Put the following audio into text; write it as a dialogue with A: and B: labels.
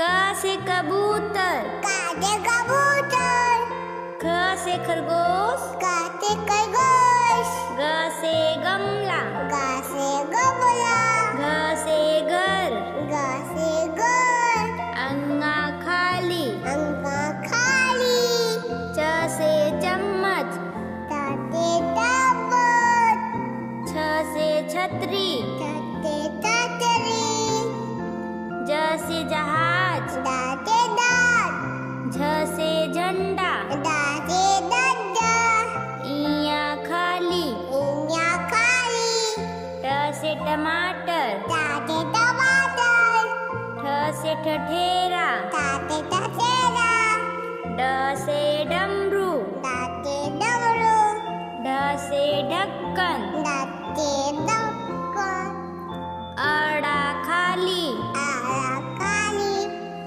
A: क से कबूतर,
B: का से कबूतर।
A: ख से खरगोश,
B: का से खरगोश।
A: ग से गमला,
B: गा से गमला।
A: घ से घर,
B: गा से घर।
A: अंगा खाली,
B: अंगा खाली।
A: च से चम्मच,
B: ता से ताबत।
A: छ से छतरी,
B: ता से छतरी।
A: ज से जहाज,
B: दा से दात।
A: झ से झंडा,
B: दा से डंडा।
A: इया खाली,
B: इया खाली।
A: ट से टमाटर,
B: ता से टमाटर।
A: ठ से ठठेरा,
B: ता से टसेरा।
A: ड से डमरू,
B: दा से डमरू।
A: ढ से ढक्कन,
B: दा से डमरू।